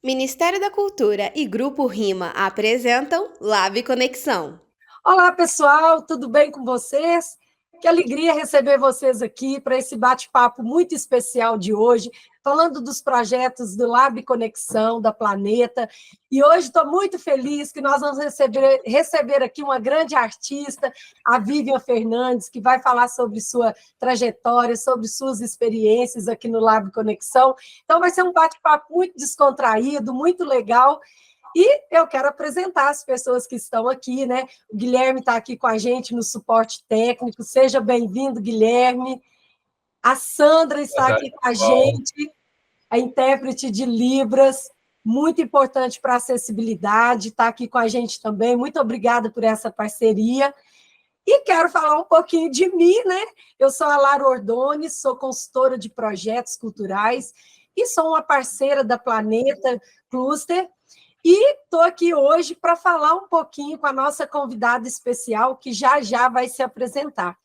Ministério da Cultura e Grupo Rima apresentam Lab Conexão. Olá, pessoal, tudo bem com vocês? Que alegria receber vocês aqui para esse bate-papo muito especial de hoje, falando dos projetos do Lab Conexão, da Planeta. E hoje estou muito feliz que nós vamos receber aqui uma grande artista, a Vivian Fernandes, que vai falar sobre sua trajetória, sobre suas experiências aqui no Lab Conexão. Então, vai ser um bate-papo muito descontraído, muito legal. E eu quero apresentar as pessoas que estão aqui, né? O Guilherme está aqui com a gente no suporte técnico. Seja bem-vindo, Guilherme. A Sandra está aqui com a gente, a intérprete de Libras, muito importante para a acessibilidade, está aqui com a gente também. Muito obrigada por essa parceria. E quero falar um pouquinho de mim, né? Eu sou a Lara Ordone, sou consultora de projetos culturais e sou uma parceira da Planeta Cluster. E estou aqui hoje para falar um pouquinho com a nossa convidada especial, que já já vai se apresentar.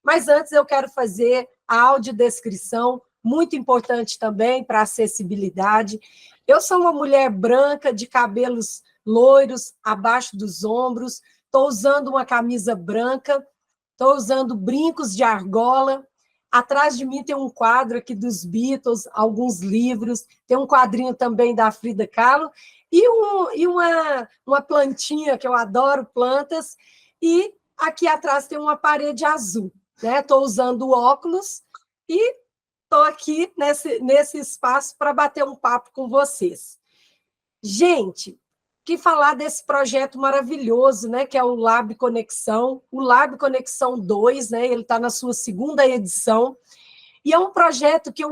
Mas antes eu quero fazer a audiodescrição, muito importante também para a acessibilidade. Eu sou uma mulher branca, de cabelos loiros, abaixo dos ombros, estou usando uma camisa branca, estou usando brincos de argola. Atrás de mim tem um quadro aqui dos Beatles, alguns livros, tem um quadrinho também da Frida Kahlo, e uma plantinha, que eu adoro plantas, e aqui atrás tem uma parede azul. Estou usando óculos e estou aqui nesse espaço para bater um papo com vocês. Gente, que falar desse projeto maravilhoso, né, que é o Lab Conexão, o Lab Conexão 2, né, ele está na sua segunda edição, e é um projeto que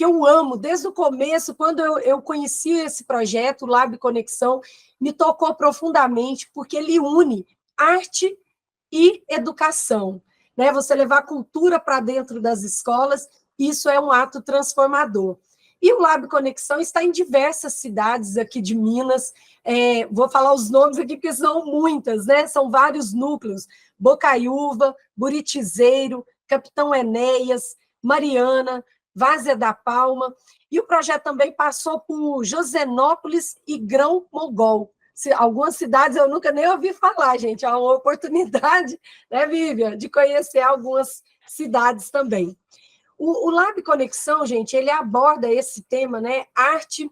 eu amo desde o começo. Quando eu conheci esse projeto, o Lab Conexão, me tocou profundamente, porque ele une arte e educação, né? Você levar cultura para dentro das escolas, isso é um ato transformador. E o Lab Conexão está em diversas cidades aqui de Minas. Vou falar os nomes aqui, porque são muitas, né? São vários núcleos: Bocaiúva, Buritizeiro, Capitão Enéas, Mariana, Várzea da Palma. E o projeto também passou por Josenópolis e Grão-Mogol. Algumas cidades eu nunca nem ouvi falar, gente. É uma oportunidade, né, Vivian, de conhecer algumas cidades também. O Lab Conexão, gente, ele aborda esse tema, né? Arte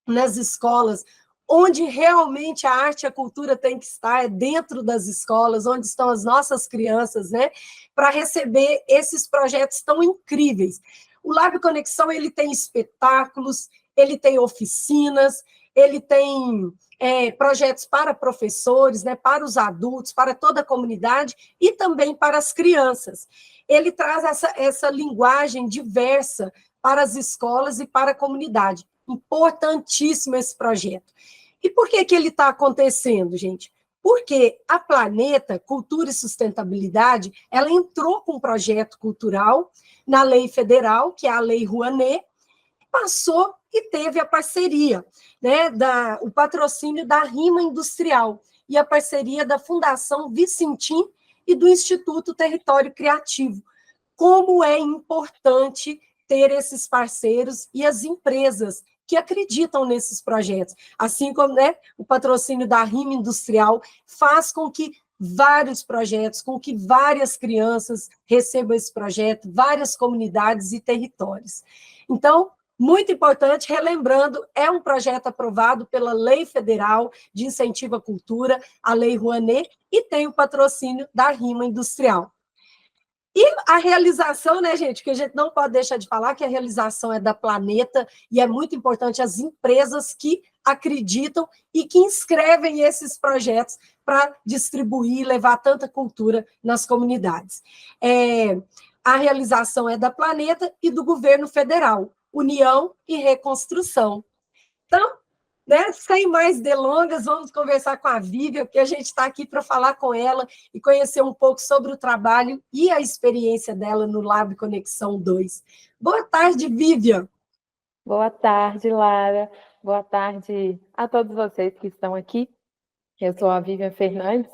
nas escolas, onde realmente a arte e a cultura tem que estar, é dentro das escolas, onde estão as nossas crianças, né? Para receber esses projetos tão incríveis. O Lab Conexão, ele tem espetáculos, ele tem oficinas, ele tem projetos para professores, né, para os adultos, para toda a comunidade e também para as crianças. Ele traz essa linguagem diversa para as escolas e para a comunidade. Importantíssimo esse projeto. E por que ele está acontecendo, gente? Porque a Planeta Cultura e Sustentabilidade, ela entrou com um projeto cultural na lei federal, que é a Lei Rouanet, passou e teve a parceria, né, o patrocínio da Rima Industrial e a parceria da Fundação Vicentim e do Instituto Território Criativo. Como é importante ter esses parceiros e as empresas que acreditam nesses projetos. Assim como, né, o patrocínio da Rima Industrial faz com que vários projetos, com que várias crianças recebam esse projeto, várias comunidades e territórios. Então, muito importante, relembrando, é um projeto aprovado pela Lei Federal de Incentivo à Cultura, a Lei Rouanet, e tem o patrocínio da Rima Industrial. E a realização, né, gente, que a gente não pode deixar de falar, que a realização é da Planeta, e é muito importante as empresas que acreditam e que inscrevem esses projetos para distribuir, levar tanta cultura nas comunidades. A realização é da Planeta e do governo federal, União e Reconstrução. Então, né, sem mais delongas, vamos conversar com a Vivian, porque a gente está aqui para falar com ela e conhecer um pouco sobre o trabalho e a experiência dela no Lab Conexão 2. Boa tarde, Vivian. Boa tarde, Lara. Boa tarde a todos vocês que estão aqui. Eu sou a Vivian Fernandes,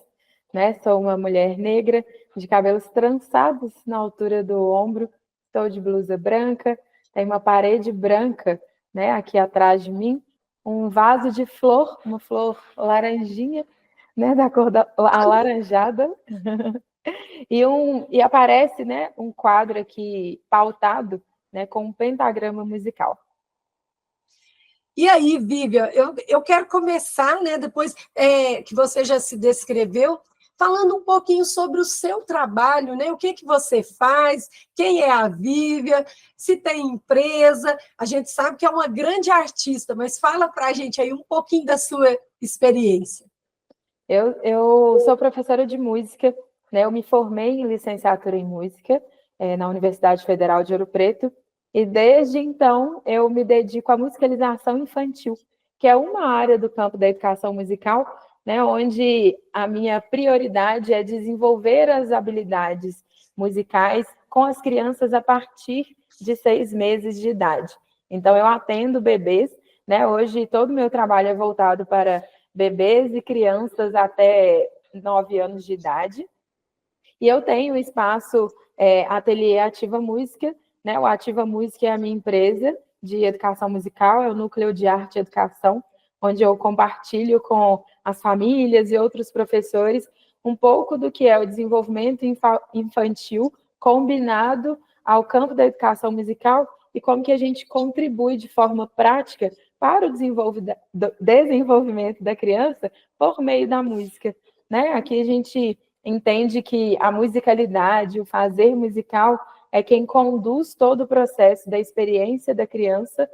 né? Sou uma mulher negra, de cabelos trançados na altura do ombro, estou de blusa branca, tem uma parede branca, né, aqui atrás de mim, um vaso de flor, uma flor laranjinha, né, da cor alaranjada, e aparece, né, um quadro aqui pautado, né, com um pentagrama musical. E aí, Vivian, eu quero começar, né, depois que você já se descreveu, falando um pouquinho sobre o seu trabalho, né? O que você faz, quem é a Vivian, se tem empresa. A gente sabe que é uma grande artista, mas fala para a gente aí um pouquinho da sua experiência. Eu sou professora de música, né? Eu me formei em licenciatura em música na Universidade Federal de Ouro Preto, e desde então eu me dedico à musicalização infantil, que é uma área do campo da educação musical, né? Onde a minha prioridade é desenvolver as habilidades musicais com as crianças a partir de 6 meses de idade. Então eu atendo bebês, né? Hoje todo o meu trabalho é voltado para bebês e crianças até 9 anos de idade. E eu tenho o espaço Ateliê Ativa Música, né? O Ativa Música é a minha empresa de educação musical, é o núcleo de arte e educação, onde eu compartilho com as famílias e outros professores um pouco do que é o desenvolvimento infantil combinado ao campo da educação musical e como que a gente contribui de forma prática para o desenvolvimento da criança por meio da música, né? Aqui a gente entende que a musicalidade, o fazer musical, é quem conduz todo o processo da experiência da criança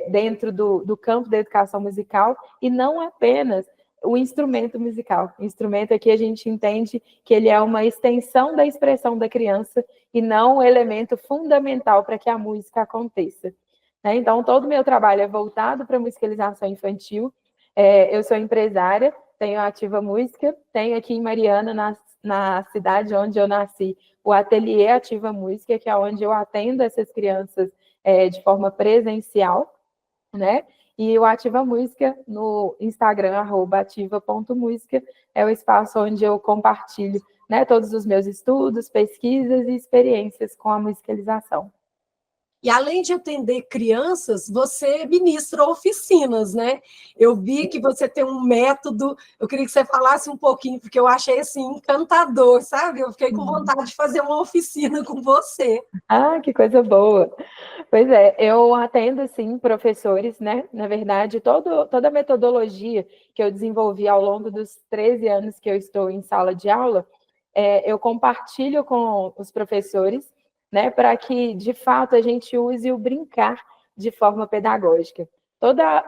dentro do campo da educação musical, e não apenas o instrumento musical. O instrumento aqui a gente entende que ele é uma extensão da expressão da criança e não um elemento fundamental para que a música aconteça. Né? Então, todo o meu trabalho é voltado para a musicalização infantil. Eu sou empresária, tenho a Ativa Música, tenho aqui em Mariana, na cidade onde eu nasci, o Ateliê Ativa Música, que é onde eu atendo essas crianças de forma presencial, né? E o Ativa Música no Instagram, @ativa.música, é o espaço onde eu compartilho, né, todos os meus estudos, pesquisas e experiências com a musicalização. E além de atender crianças, você ministra oficinas, né? Eu vi que você tem um método, eu queria que você falasse um pouquinho, porque eu achei assim encantador, sabe? Eu fiquei com vontade de fazer uma oficina com você. Ah, que coisa boa! Pois é, eu atendo, sim, professores, né? Na verdade, toda a metodologia que eu desenvolvi ao longo dos 13 anos que eu estou em sala de aula, eu compartilho com os professores, né? Para que, de fato, a gente use o brincar de forma pedagógica.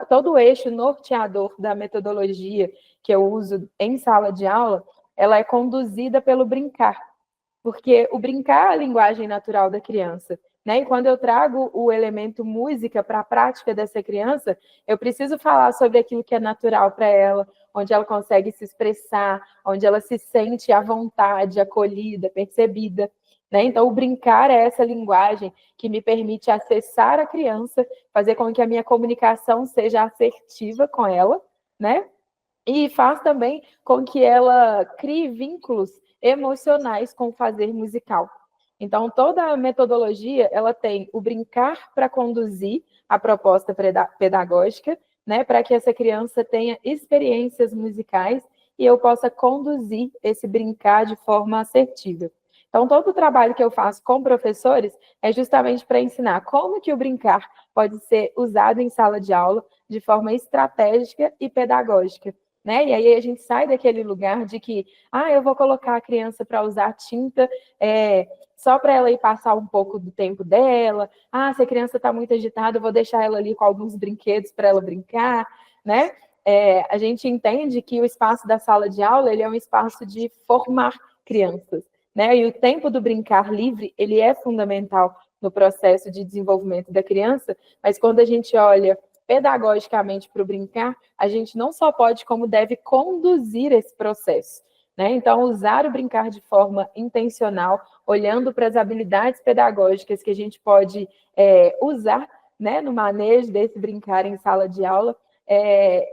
Todo o eixo norteador da metodologia que eu uso em sala de aula, ela é conduzida pelo brincar, porque o brincar é a linguagem natural da criança. Né? E quando eu trago o elemento música para a prática dessa criança, eu preciso falar sobre aquilo que é natural para ela, onde ela consegue se expressar, onde ela se sente à vontade, acolhida, percebida. Né? Então, o brincar é essa linguagem que me permite acessar a criança, fazer com que a minha comunicação seja assertiva com ela, né? E faz também com que ela crie vínculos emocionais com o fazer musical. Então, toda a metodologia, ela tem o brincar para conduzir a proposta pedagógica, né, para que essa criança tenha experiências musicais e eu possa conduzir esse brincar de forma assertiva. Então, todo o trabalho que eu faço com professores é justamente para ensinar como que o brincar pode ser usado em sala de aula de forma estratégica e pedagógica. Né? E aí a gente sai daquele lugar de que, eu vou colocar a criança para usar tinta só para ela ir passar um pouco do tempo dela. Se a criança está muito agitada, eu vou deixar ela ali com alguns brinquedos para ela brincar, né? A gente entende que o espaço da sala de aula ele é um espaço de formar crianças, né? E o tempo do brincar livre ele é fundamental no processo de desenvolvimento da criança, mas quando a gente olha pedagogicamente para o brincar, a gente não só pode, como deve conduzir esse processo. Né? Então, usar o brincar de forma intencional, olhando para as habilidades pedagógicas que a gente pode usar, né, no manejo desse brincar em sala de aula,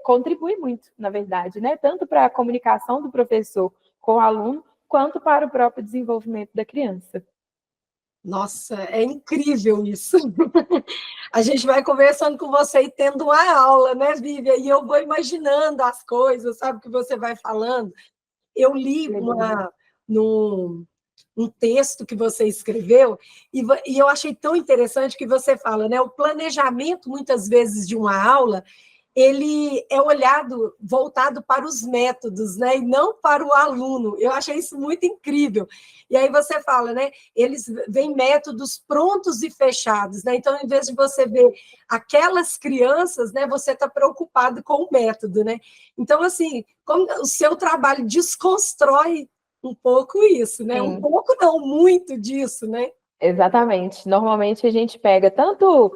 contribui muito, na verdade, né? Tanto para a comunicação do professor com o aluno, quanto para o próprio desenvolvimento da criança. Nossa, é incrível isso. A gente vai conversando com você e tendo uma aula, né, Vivian? E eu vou imaginando as coisas, sabe, que você vai falando. Eu li num, um texto que você escreveu e eu achei tão interessante que você fala, né? O planejamento, muitas vezes, de uma aula, ele é olhado, voltado para os métodos, né? E não para o aluno. Eu achei isso muito incrível. E aí você fala, né? Eles veem métodos prontos e fechados, né? Então, em vez de você ver aquelas crianças, né? Você está preocupado com o método, né? Então, assim, como o seu trabalho desconstrói um pouco isso, né? Um Sim. pouco não, muito disso, né? Exatamente. Normalmente a gente pega tanto,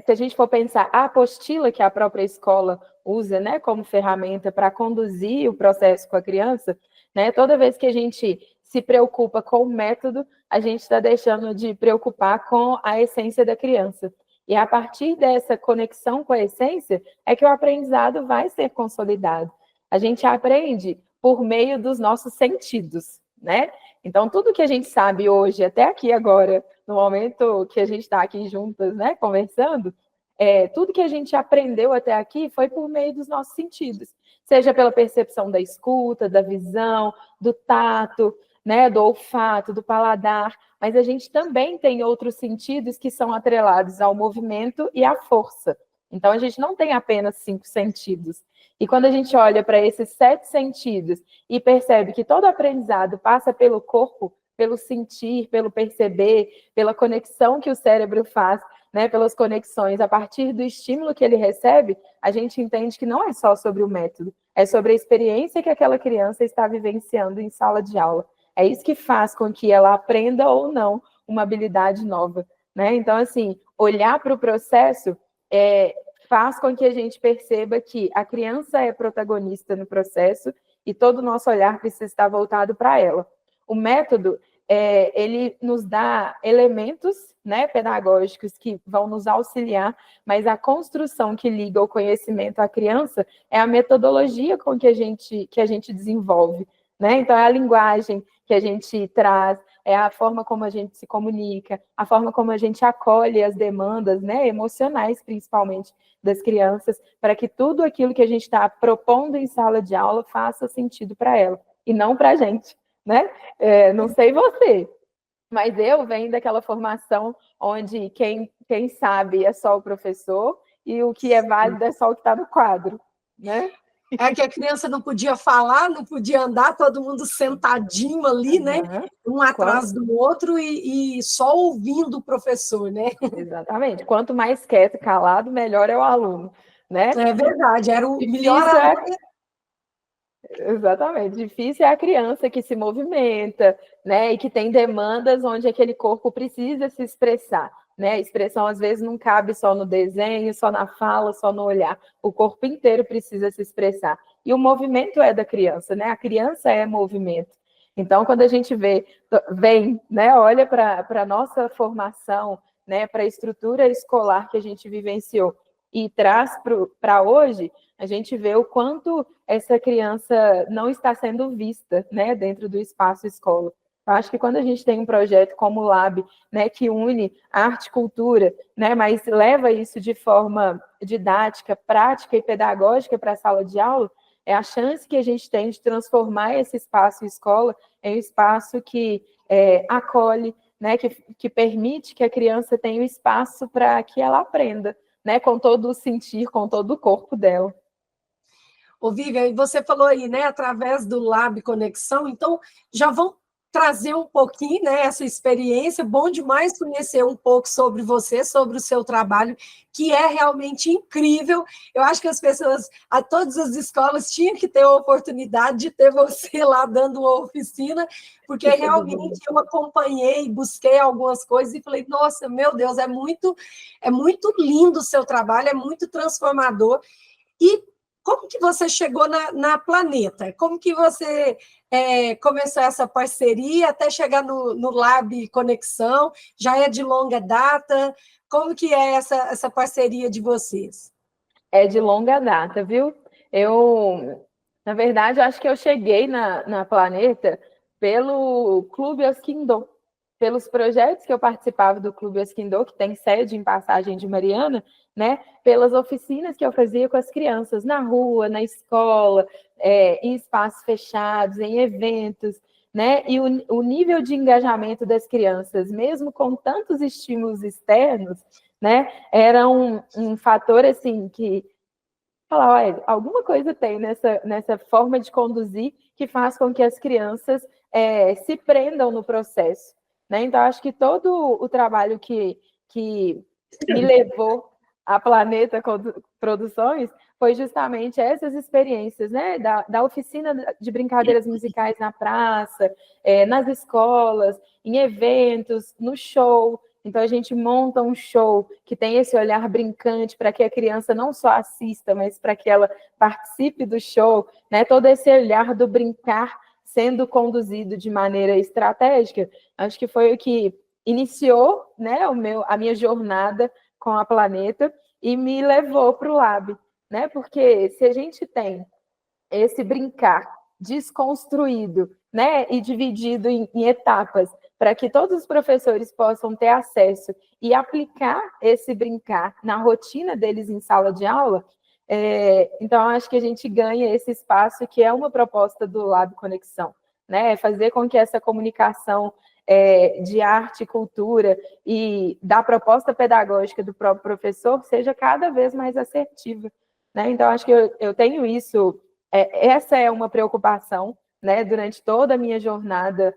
se a gente for pensar, a apostila que a própria escola usa, né, como ferramenta para conduzir o processo com a criança, né, toda vez que a gente se preocupa com o método, a gente está deixando de preocupar com a essência da criança. E a partir dessa conexão com a essência é que o aprendizado vai ser consolidado. A gente aprende por meio dos nossos sentidos, né? Então, tudo que a gente sabe hoje, até aqui agora, no momento que a gente está aqui juntas, né, conversando, tudo que a gente aprendeu até aqui foi por meio dos nossos sentidos, seja pela percepção da escuta, da visão, do tato, né, do olfato, do paladar, mas a gente também tem outros sentidos que são atrelados ao movimento e à força. Então, a gente não tem apenas 5 sentidos. E quando a gente olha para esses 7 sentidos e percebe que todo aprendizado passa pelo corpo, pelo sentir, pelo perceber, pela conexão que o cérebro faz, né, pelas conexões a partir do estímulo que ele recebe, a gente entende que não é só sobre o método, é sobre a experiência que aquela criança está vivenciando em sala de aula. É isso que faz com que ela aprenda ou não uma habilidade nova, né? Então, assim, olhar para o processo faz com que a gente perceba que a criança é protagonista no processo e todo o nosso olhar precisa estar voltado para ela. O método, ele nos dá elementos, né, pedagógicos que vão nos auxiliar, mas a construção que liga o conhecimento à criança é a metodologia com que a gente desenvolve, né? Então, é a linguagem que a gente traz, é a forma como a gente se comunica, a forma como a gente acolhe as demandas, né, emocionais, principalmente, das crianças, para que tudo aquilo que a gente está propondo em sala de aula faça sentido para ela, e não para a gente, né? Não sei você, mas eu venho daquela formação onde quem sabe é só o professor e o que é válido é só o que está no quadro, né? É que a criança não podia falar, não podia andar, todo mundo sentadinho ali, né? Um atrás do outro e só ouvindo o professor, né? Exatamente. Quanto mais quieto e calado, melhor é o aluno, né? É verdade, era o melhor Difícil aluno. Exatamente. Difícil é a criança que se movimenta, né? E que tem demandas onde aquele corpo precisa se expressar, né? A expressão às vezes não cabe só no desenho, só na fala, só no olhar. O corpo inteiro precisa se expressar. E o movimento é da criança, né? A criança é movimento. Então, quando a gente vem, né, olha para a nossa formação, né, para a estrutura escolar que a gente vivenciou e traz para hoje, a gente vê o quanto essa criança não está sendo vista, né, dentro do espaço escola. Eu acho que quando a gente tem um projeto como o Lab, né, que une arte e cultura, né, mas leva isso de forma didática, prática e pedagógica para a sala de aula, é a chance que a gente tem de transformar esse espaço escola em um espaço que acolhe, né, que permite que a criança tenha o espaço para que ela aprenda, né, com todo o sentir, com todo o corpo dela. Ô, Vivian, você falou aí, né, através do Lab Conexão, então já vão trazer um pouquinho, né, essa experiência, bom demais conhecer um pouco sobre você, sobre o seu trabalho, que é realmente incrível. Eu acho que as pessoas, a todas as escolas, tinham que ter a oportunidade de ter você lá dando uma oficina, porque realmente eu acompanhei, busquei algumas coisas e falei, nossa, meu Deus, é muito lindo o seu trabalho, é muito transformador. E como que você chegou na Planeta? Como que você começou essa parceria até chegar no Lab Conexão? Já é de longa data? Como que é essa parceria de vocês? É de longa data, viu? Na verdade, acho que eu cheguei na Planeta pelo Clube Oskindô, pelos projetos que eu participava do Clube Esquindô, que tem sede em Passagem de Mariana, né, pelas oficinas que eu fazia com as crianças na rua, na escola, em espaços fechados, em eventos, né, e o nível de engajamento das crianças, mesmo com tantos estímulos externos, né, era um fator, assim, que falar, olha, alguma coisa tem nessa forma de conduzir que faz com que as crianças se prendam no processo, né? Então, acho que todo o trabalho que me levou a Planeta Produções foi justamente essas experiências, né? Da oficina de brincadeiras musicais na praça, nas escolas, em eventos, no show. Então, a gente monta um show que tem esse olhar brincante para que a criança não só assista, mas para que ela participe do show, né? Todo esse olhar do brincar sendo conduzido de maneira estratégica, acho que foi o que iniciou, né, a minha jornada com a Planeta e me levou para o Lab, né? Porque se a gente tem esse brincar desconstruído, né, e dividido em etapas, para que todos os professores possam ter acesso e aplicar esse brincar na rotina deles em sala de aula, então acho que a gente ganha esse espaço que é uma proposta do Lab Conexão, né, fazer com que essa comunicação de arte e cultura e da proposta pedagógica do próprio professor seja cada vez mais assertiva, né? Então acho que eu tenho isso, essa é uma preocupação, né, durante toda a minha jornada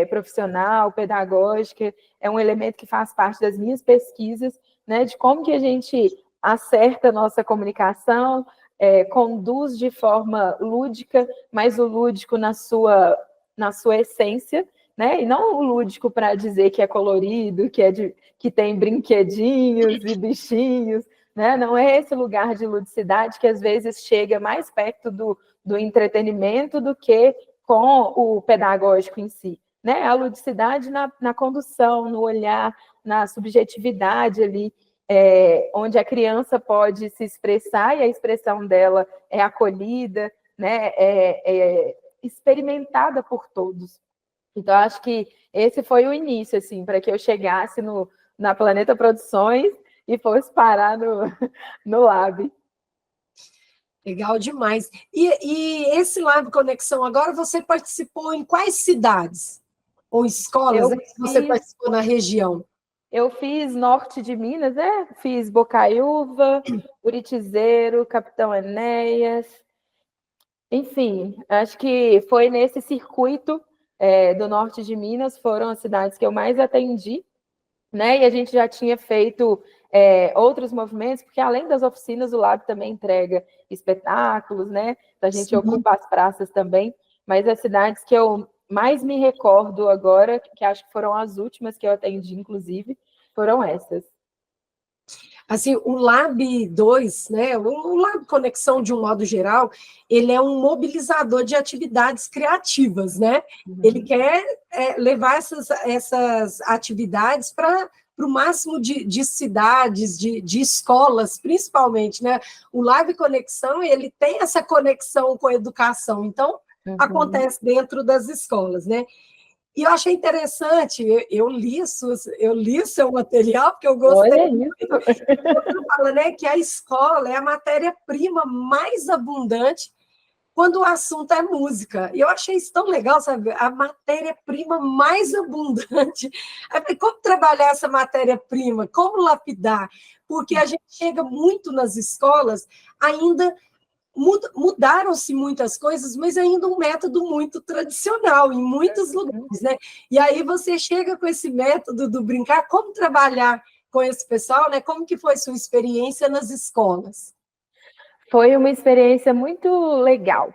profissional, pedagógica, é um elemento que faz parte das minhas pesquisas, né, de como que a gente acerta a nossa comunicação, conduz de forma lúdica, mas o lúdico na sua essência, né, e não o lúdico para dizer que é colorido, que tem brinquedinhos e bichinhos, né? Não é esse lugar de ludicidade que às vezes chega mais perto do entretenimento do que com o pedagógico em si, né? A ludicidade na condução, no olhar, na subjetividade ali, onde a criança pode se expressar e a expressão dela é acolhida, né? Experimentada por todos. Então, acho que esse foi o início, assim, para que eu chegasse na Planeta Produções e fosse parar no Lab. Legal demais. E esse Lab Conexão, agora você participou em quais cidades? Ou escolas que você participou na região? Eu fiz norte de Minas, né? Fiz Bocaiúva, Uritizeiro, Capitão Enéas. Enfim, acho que foi nesse circuito do norte de Minas, foram as cidades que eu mais atendi, né? E a gente já tinha feito outros movimentos, porque além das oficinas, o Lab também entrega espetáculos, né? A gente ocupa as praças também, mas as cidades que eu mais me recordo agora, que acho que foram as últimas que eu atendi, inclusive, foram essas. Assim, o Lab 2, né, o Lab Conexão, de um modo geral, ele é um mobilizador de atividades criativas, né? Ele quer levar essas atividades para o máximo de cidades, de escolas, principalmente, né? O Lab Conexão, ele tem essa conexão com a educação, então, acontece dentro das escolas, né? E eu achei interessante, eu li seu material, porque eu gostei muito. Você fala, né, que a escola é a matéria-prima mais abundante quando o assunto é música. E eu achei isso tão legal, sabe? A matéria-prima mais abundante. Como trabalhar essa matéria-prima? Como lapidar? Porque a gente chega muito nas escolas ainda. Mudaram-se muitas coisas, mas ainda um método muito tradicional em muitos lugares, né? E aí você chega com esse método do brincar, como trabalhar com esse pessoal, né? Como que foi sua experiência nas escolas? Foi uma experiência muito legal.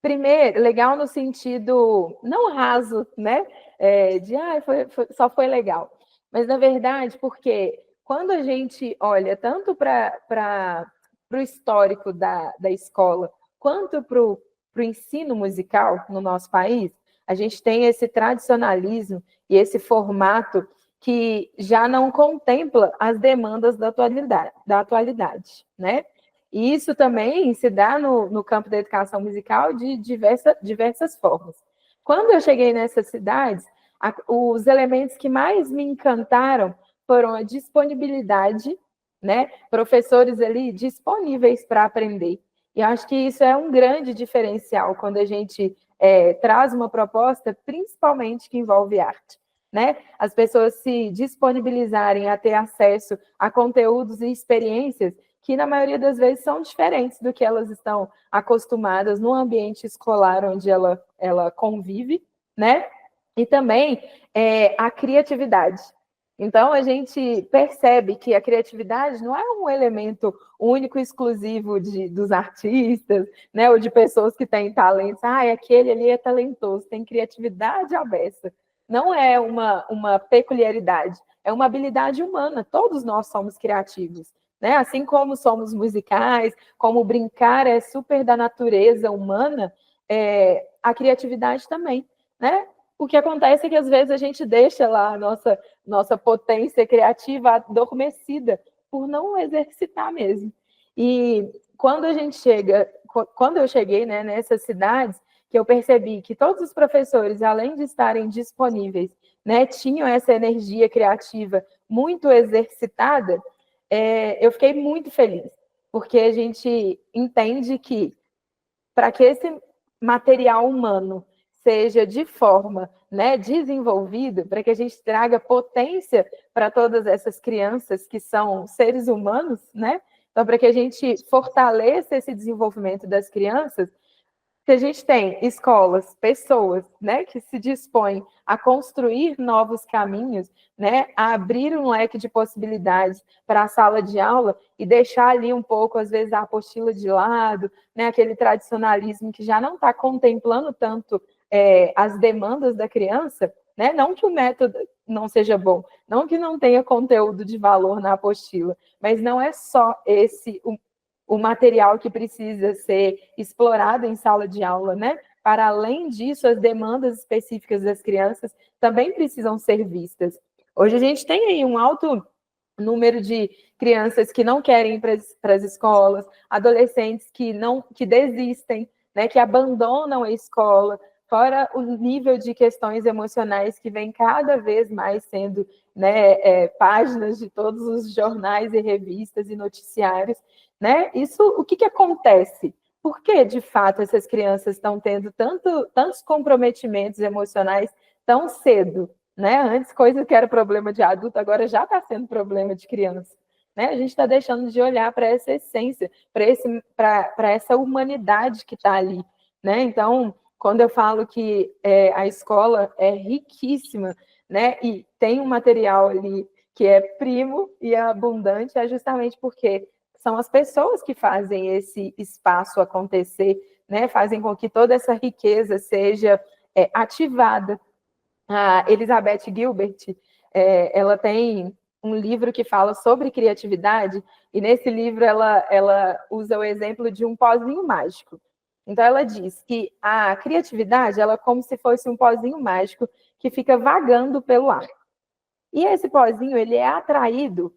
Primeiro, legal no sentido não raso, né? Só foi legal. Mas, na verdade, porque quando a gente olha tanto para o histórico da escola, quanto para o ensino musical no nosso país, a gente tem esse tradicionalismo e esse formato que já não contempla as demandas da atualidade, né? E isso também se dá no campo da educação musical de diversas formas. Quando eu cheguei nessas cidades, Os elementos que mais me encantaram foram a disponibilidade, né? Professores ali disponíveis para aprender. E eu acho que isso é um grande diferencial quando a gente traz uma proposta, principalmente que envolve arte, né? As pessoas se disponibilizarem a ter acesso a conteúdos e experiências que, na maioria das vezes, são diferentes do que elas estão acostumadas no ambiente escolar onde ela convive, né? E também a criatividade. Então, a gente percebe que a criatividade não é um elemento único e exclusivo dos artistas, né, ou de pessoas que têm talentos. Aquele ali é talentoso, tem criatividade à beça. Não é uma peculiaridade, é uma habilidade humana. Todos nós somos criativos, né? Assim como somos musicais, como brincar é super da natureza humana, a criatividade também, né? O que acontece é que, às vezes, a gente deixa lá a nossa potência criativa adormecida por não exercitar mesmo. E quando eu cheguei, né, nessas cidades, que eu percebi que todos os professores, além de estarem disponíveis, né, tinham essa energia criativa muito exercitada, eu fiquei muito feliz, porque a gente entende que, para que esse material humano seja de forma, né, desenvolvido, para que a gente traga potência para todas essas crianças que são seres humanos, né? Então, para que a gente fortaleça esse desenvolvimento das crianças, que a gente tem escolas, pessoas, né, que se dispõem a construir novos caminhos, né, a abrir um leque de possibilidades para a sala de aula e deixar ali um pouco, às vezes, a apostila de lado, né, aquele tradicionalismo que já não está contemplando tanto as demandas da criança, né, não que o método não seja bom, não que não tenha conteúdo de valor na apostila, mas não é só esse o material que precisa ser explorado em sala de aula, né? Para além disso, as demandas específicas das crianças também precisam ser vistas. Hoje a gente tem aí um alto número de crianças que não querem ir para as escolas, adolescentes que desistem, né? Que abandonam a escola, fora o nível de questões emocionais que vem cada vez mais sendo, né, páginas de todos os jornais e revistas e noticiários, né? Isso, o que acontece? Por que, de fato, essas crianças estão tendo tantos comprometimentos emocionais tão cedo? Né? Antes, coisa que era problema de adulto, agora já está sendo problema de criança. Né? A gente está deixando de olhar para essa essência, para essa humanidade que está ali. Né? Então, quando eu falo que a escola é riquíssima, né? E tem um material ali que é primo e é abundante, é justamente porque são as pessoas que fazem esse espaço acontecer, né? Fazem com que toda essa riqueza seja ativada. A Elizabeth Gilbert, ela tem um livro que fala sobre criatividade, e nesse livro ela usa o exemplo de um pozinho mágico. Então, ela diz que a criatividade ela é como se fosse um pozinho mágico que fica vagando pelo ar. E esse pozinho ele é atraído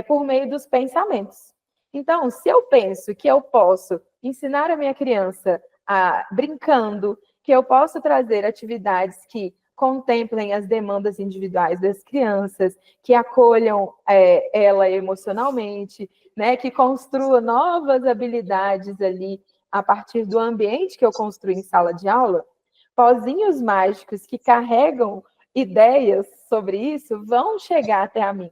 por meio dos pensamentos. Então, se eu penso que eu posso ensinar a minha criança brincando, que eu posso trazer atividades que contemplem as demandas individuais das crianças, que acolham ela emocionalmente, né, que construa novas habilidades ali a partir do ambiente que eu construí em sala de aula, pozinhos mágicos que carregam ideias sobre isso vão chegar até a mim.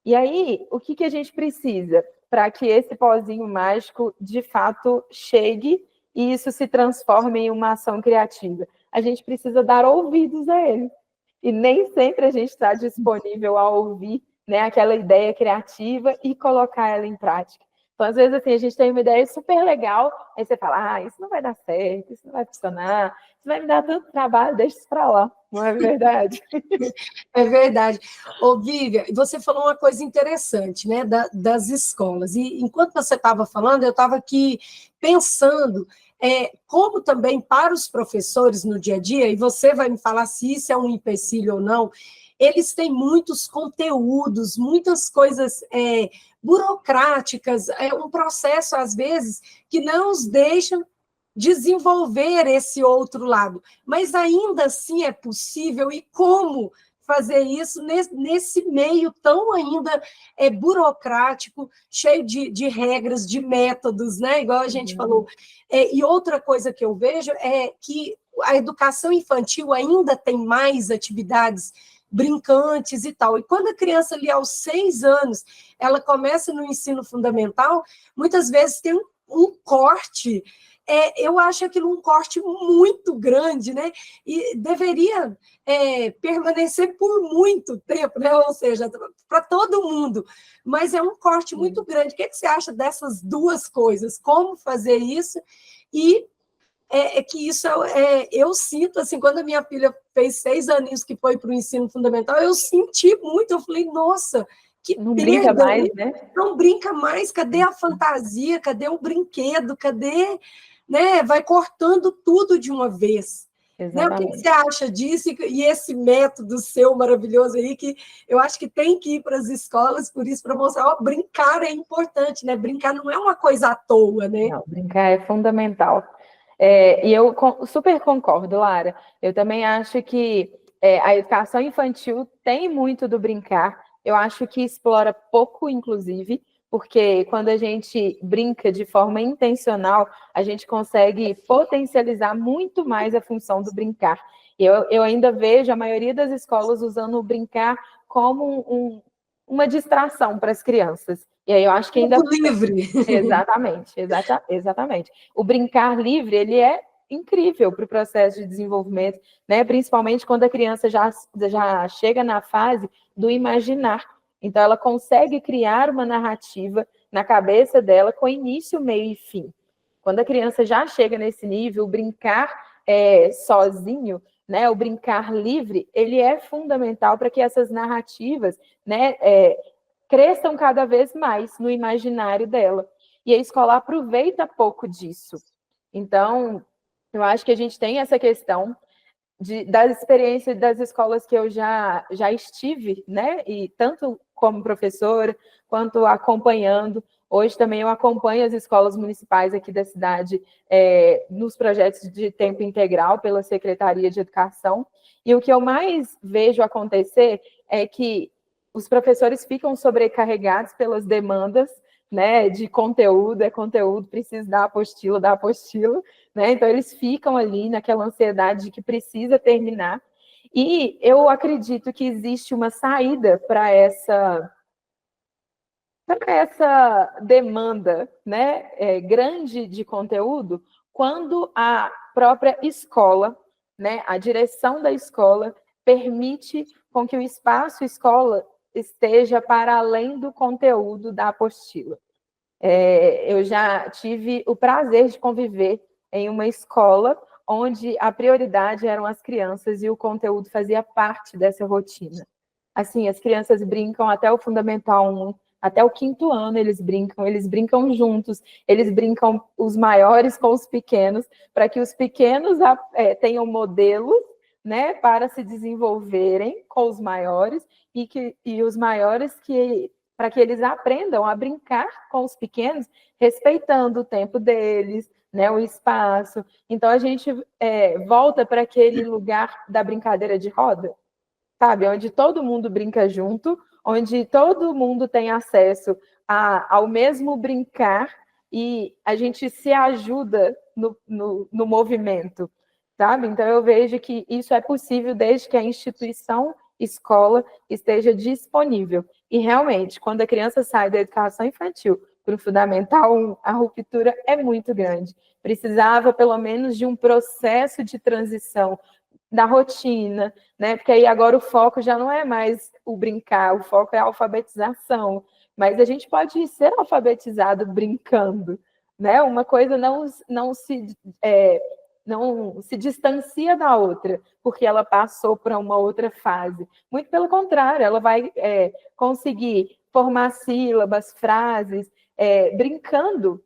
E aí, o que a gente precisa para que esse pozinho mágico, de fato, chegue e isso se transforme em uma ação criativa? A gente precisa dar ouvidos a ele. E nem sempre a gente está disponível a ouvir, né, aquela ideia criativa e colocar ela em prática. Então, às vezes, assim, a gente tem uma ideia super legal, aí você fala, isso não vai dar certo, isso não vai funcionar, isso vai me dar tanto trabalho, deixa isso para lá. Não é verdade? É verdade. Ô, Vivian, você falou uma coisa interessante, né, das escolas. E enquanto você estava falando, eu estava aqui pensando como também para os professores no dia a dia, e você vai me falar se isso é um empecilho ou não, eles têm muitos conteúdos, muitas coisas burocráticas, um processo, às vezes, que não os deixam desenvolver esse outro lado. Mas ainda assim é possível, e como fazer isso nesse meio tão ainda burocrático, cheio de regras, de métodos, né? Igual a gente falou. E outra coisa que eu vejo é que a educação infantil ainda tem mais atividades brincantes e tal. E quando a criança ali aos 6 anos, ela começa no ensino fundamental, muitas vezes tem um corte, eu acho aquilo um corte muito grande, né? E deveria permanecer por muito tempo, né? Ou seja, para todo mundo. Mas é um corte muito grande. O que você acha dessas duas coisas? Como fazer isso? E que isso eu sinto, assim, quando a minha filha fez 6 aninhos que foi para o ensino fundamental, eu senti muito, eu falei, nossa, que não perda, brinca mais, né? Não brinca mais, cadê a fantasia, cadê o brinquedo, cadê, né, vai cortando tudo de uma vez. Né? O que você acha disso? E esse método seu maravilhoso aí, que eu acho que tem que ir para as escolas, por isso, para mostrar, ó, brincar é importante, né? Brincar não é uma coisa à toa, né? Não, brincar é fundamental. E eu super concordo, Lara. Eu também acho que a educação infantil tem muito do brincar. Eu acho que explora pouco, inclusive, porque quando a gente brinca de forma intencional, a gente consegue potencializar muito mais a função do brincar. Eu ainda vejo a maioria das escolas usando o brincar como uma distração para as crianças. E aí eu acho que ainda... livre. Exatamente. O brincar livre, ele é incrível para o processo de desenvolvimento, né? Principalmente quando a criança já chega na fase do imaginar. Então, ela consegue criar uma narrativa na cabeça dela com início, meio e fim. Quando a criança já chega nesse nível, o brincar sozinho, né? O brincar livre, ele é fundamental para que essas narrativas, né? Cresçam cada vez mais no imaginário dela. E a escola aproveita pouco disso. Então, eu acho que a gente tem essa questão das experiências das escolas que eu já estive, né? E tanto como professora, quanto acompanhando. Hoje também eu acompanho as escolas municipais aqui da cidade nos projetos de tempo integral pela Secretaria de Educação. E o que eu mais vejo acontecer é que os professores ficam sobrecarregados pelas demandas, né, de conteúdo, precisa dar apostila, né? Então eles ficam ali naquela ansiedade de que precisa terminar. E eu acredito que existe uma saída para essa demanda, né, grande de conteúdo, quando a própria escola, né, a direção da escola permite com que o espaço escola esteja para além do conteúdo da apostila. Eu já tive o prazer de conviver em uma escola onde a prioridade eram as crianças e o conteúdo fazia parte dessa rotina. Assim, as crianças brincam até o Fundamental 1, até o 5º ano eles brincam juntos, eles brincam os maiores com os pequenos, para que os pequenos tenham modelos, né, para se desenvolverem com os maiores, e os maiores para que eles aprendam a brincar com os pequenos, respeitando o tempo deles, né, o espaço. Então, a gente volta para aquele lugar da brincadeira de roda, sabe? Onde todo mundo brinca junto, onde todo mundo tem acesso ao mesmo brincar e a gente se ajuda no movimento, sabe? Então, eu vejo que isso é possível desde que a instituição escola esteja disponível. E, realmente, quando a criança sai da educação infantil para o Fundamental 1, a ruptura é muito grande. Precisava, pelo menos, de um processo de transição da rotina, né? Porque aí agora o foco já não é mais o brincar, o foco é a alfabetização. Mas a gente pode ser alfabetizado brincando, né? Uma coisa não se distancia da outra, porque ela passou para uma outra fase. Muito pelo contrário, ela vai conseguir formar sílabas, frases, brincando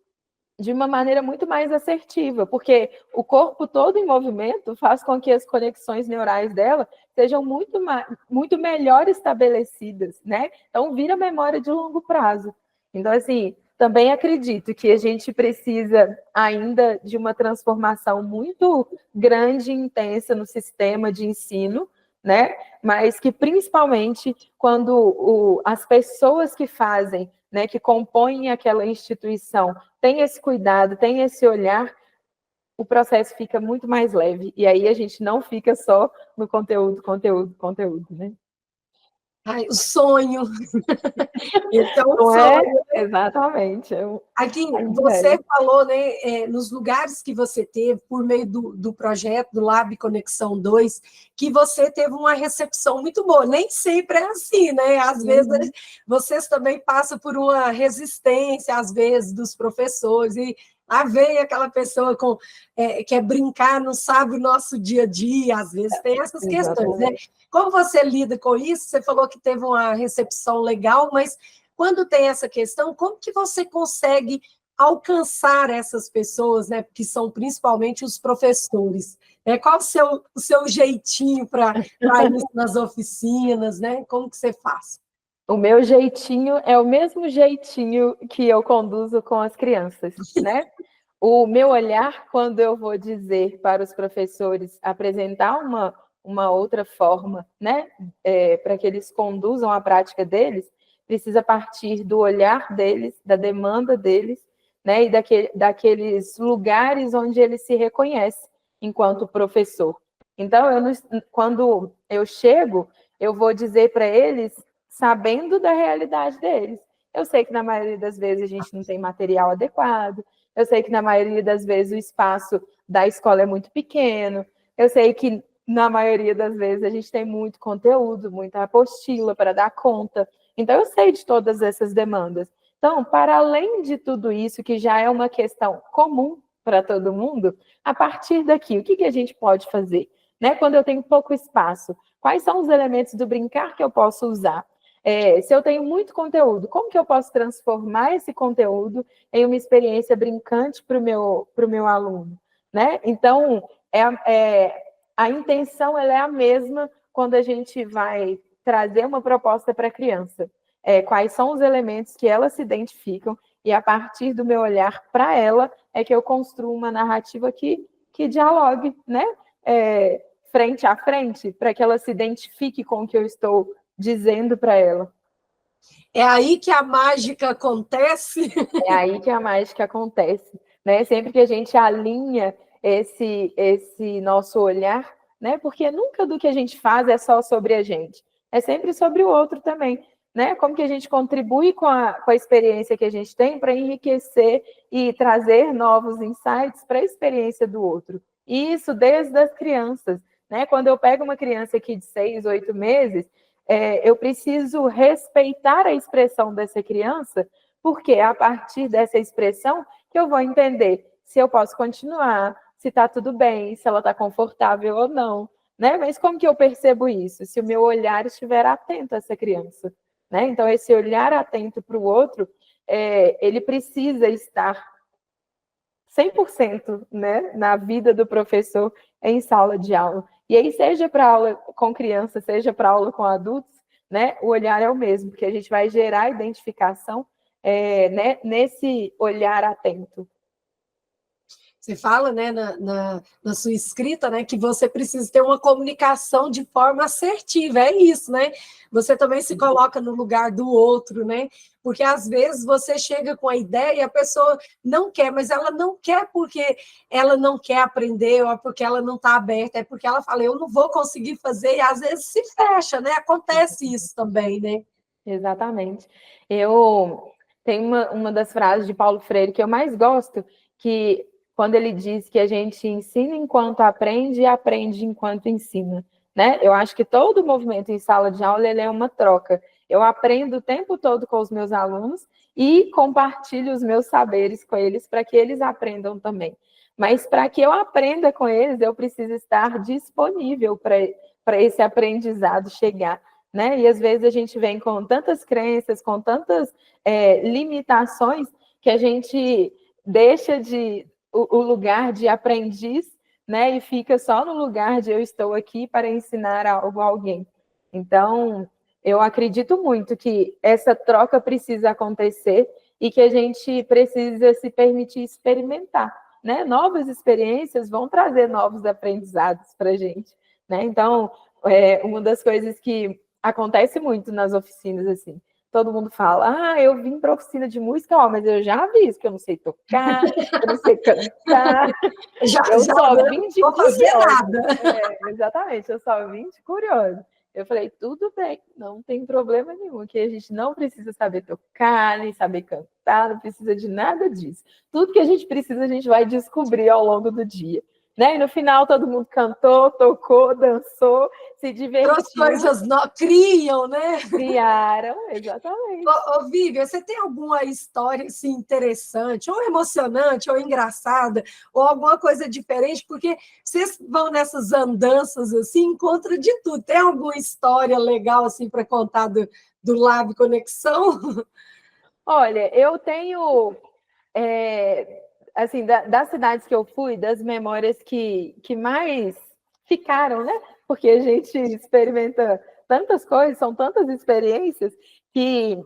de uma maneira muito mais assertiva, porque o corpo todo em movimento faz com que as conexões neurais dela sejam muito melhor estabelecidas, né? Então, vira memória de longo prazo. Então, assim, também acredito que a gente precisa ainda de uma transformação muito grande e intensa no sistema de ensino, né? Mas que principalmente quando as pessoas que fazem, né, que compõem aquela instituição, têm esse cuidado, têm esse olhar, o processo fica muito mais leve. E aí a gente não fica só no conteúdo, conteúdo, conteúdo, né? Ai, o sonho. Esse é um Não é? sonho. Exatamente. Aqui, A você ideia. falou, né, nos lugares que você teve, por meio do projeto do Lab Conexão 2, que você teve uma recepção muito boa. Nem sempre é assim, né? Às vezes vocês também passam por uma resistência, às vezes, dos professores, e lá vem aquela pessoa quer brincar, não sabe o nosso dia a dia, às vezes tem essas questões, né? Exatamente. Como você lida com isso? Você falou que teve uma recepção legal, mas quando tem essa questão, como que você consegue alcançar essas pessoas, né, que são principalmente os professores? Qual o seu jeitinho para isso nas oficinas, né? Como que você faz? O meu jeitinho é o mesmo jeitinho que eu conduzo com as crianças, né? O meu olhar, quando eu vou dizer para os professores apresentar uma outra forma, né, para que eles conduzam a prática deles, precisa partir do olhar deles, da demanda deles, né, e daqueles lugares onde eles se reconhecem enquanto professor. Então, quando eu chego, eu vou dizer para eles sabendo da realidade deles. Eu sei que na maioria das vezes a gente não tem material adequado, eu sei que na maioria das vezes o espaço da escola é muito pequeno, eu sei que na maioria das vezes a gente tem muito conteúdo, muita apostila para dar conta. Então eu sei de todas essas demandas. Então, para além de tudo isso, que já é uma questão comum para todo mundo, a partir daqui, o que a gente pode fazer? Né? Quando eu tenho pouco espaço, quais são os elementos do brincar que eu posso usar? Se eu tenho muito conteúdo, como que eu posso transformar esse conteúdo em uma experiência brincante para o meu aluno? Né? Então, a intenção ela é a mesma quando a gente vai trazer uma proposta para a criança. Quais são os elementos que ela se identificam e a partir do meu olhar para ela é que eu construo uma narrativa que dialogue, né? Frente a frente, para que ela se identifique com o que eu estou dizendo para ela. É aí que a mágica acontece? É aí que a mágica acontece, né? Sempre que a gente alinha esse nosso olhar, né? Porque nunca do que a gente faz é só sobre a gente, é sempre sobre o outro também, né? Como que a gente contribui com a experiência que a gente tem para enriquecer e trazer novos insights para a experiência do outro. E isso desde as crianças, né? Quando eu pego uma criança aqui de 6, 8 meses, eu preciso respeitar a expressão dessa criança, porque é a partir dessa expressão que eu vou entender se eu posso continuar, se está tudo bem, se ela está confortável ou não, né? Mas como que eu percebo isso? Se o meu olhar estiver atento a essa criança, né? Então, esse olhar atento para o outro, ele precisa estar 100%, né, na vida do professor em sala de aula. E aí, seja para aula com criança, seja para aula com adultos, né, o olhar é o mesmo, porque a gente vai gerar identificação né, nesse olhar atento. Você fala, né, na sua escrita, né, que você precisa ter uma comunicação de forma assertiva, é isso, né? Você também se coloca no lugar do outro, né? Porque às vezes você chega com a ideia e a pessoa não quer, mas ela não quer porque ela não quer aprender ou porque ela não está aberta, é porque ela fala, eu não vou conseguir fazer, e às vezes se fecha, né? Acontece isso também, né? Exatamente. Eu tenho uma das frases de Paulo Freire que eu mais gosto, que quando ele diz que a gente ensina enquanto aprende e aprende enquanto ensina, né? Eu acho que todo movimento em sala de aula ele é uma troca. Eu aprendo o tempo todo com os meus alunos e compartilho os meus saberes com eles para que eles aprendam também. Mas para que eu aprenda com eles, eu preciso estar disponível para esse aprendizado chegar, né? E às vezes a gente vem com tantas crenças, com tantas limitações, que a gente deixa o lugar de aprendiz, né? E fica só no lugar de eu estou aqui para ensinar algo a alguém. Então, eu acredito muito que essa troca precisa acontecer e que a gente precisa se permitir experimentar, né? Novas experiências vão trazer novos aprendizados para a gente, né? Então, uma das coisas que acontece muito nas oficinas, assim, todo mundo fala, eu vim para oficina de música, mas eu já aviso que eu não sei tocar, eu não sei cantar, eu só vim de vou fazer curiosa. nada. Exatamente, eu só vim de curiosa. Eu falei, tudo bem, não tem problema nenhum, que a gente não precisa saber tocar, nem saber cantar, não precisa de nada disso. Tudo que a gente precisa, a gente vai descobrir ao longo do dia. Né? E no final todo mundo cantou, tocou, dançou, se divertiu. As coisas criam, né? Criaram, exatamente. Ô, Vivian, você tem alguma história assim, interessante, ou emocionante, ou engraçada, ou alguma coisa diferente? Porque vocês vão nessas andanças assim, encontram de tudo. Tem alguma história legal assim para contar do Lab Conexão? Olha, eu tenho assim, das cidades que eu fui, das memórias que mais ficaram, né? Porque a gente experimenta tantas coisas, são tantas experiências, que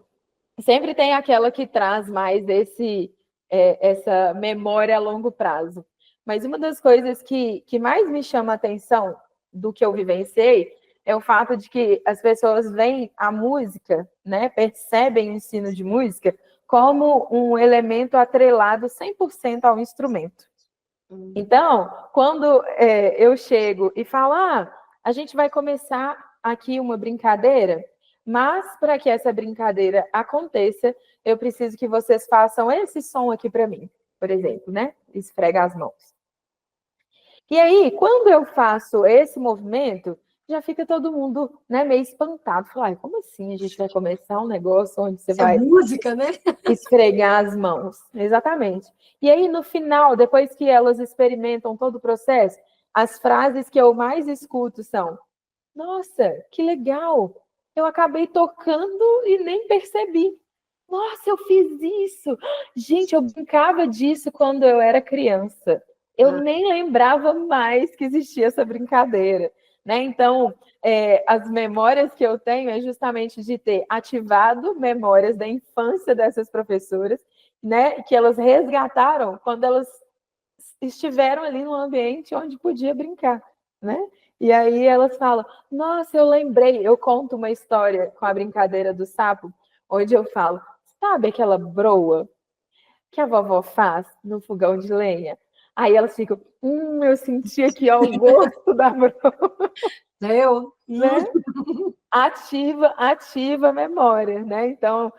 sempre tem aquela que traz mais essa memória a longo prazo. Mas uma das coisas que mais me chama a atenção do que eu vivenciei é o fato de que as pessoas veem a música, né, percebem o ensino de música como um elemento atrelado 100% ao instrumento. Então, quando eu chego e falo, a gente vai começar aqui uma brincadeira, mas para que essa brincadeira aconteça, eu preciso que vocês façam esse som aqui para mim, por exemplo, né? Esfrega as mãos. E aí, quando eu faço esse movimento, já fica todo mundo, né, meio espantado. Fala, como assim a gente vai começar um negócio onde você vai música, né? Esfregar as mãos. Exatamente. E aí, no final, depois que elas experimentam todo o processo, as frases que eu mais escuto são: nossa, que legal! Eu acabei tocando e nem percebi. Nossa, eu fiz isso! Gente, eu brincava disso quando eu era criança. Eu nem lembrava mais que existia essa brincadeira, né? Então, as memórias que eu tenho é justamente de ter ativado memórias da infância dessas professoras, né? Que elas resgataram quando elas estiveram ali no ambiente onde podia brincar, né? E aí elas falam, nossa, eu lembrei, eu conto uma história com a brincadeira do sapo, onde eu falo, sabe aquela broa que a vovó faz no fogão de lenha? Aí elas ficam, eu senti aqui ó, o gosto da broa. Né? Ativa a memória, né? Então,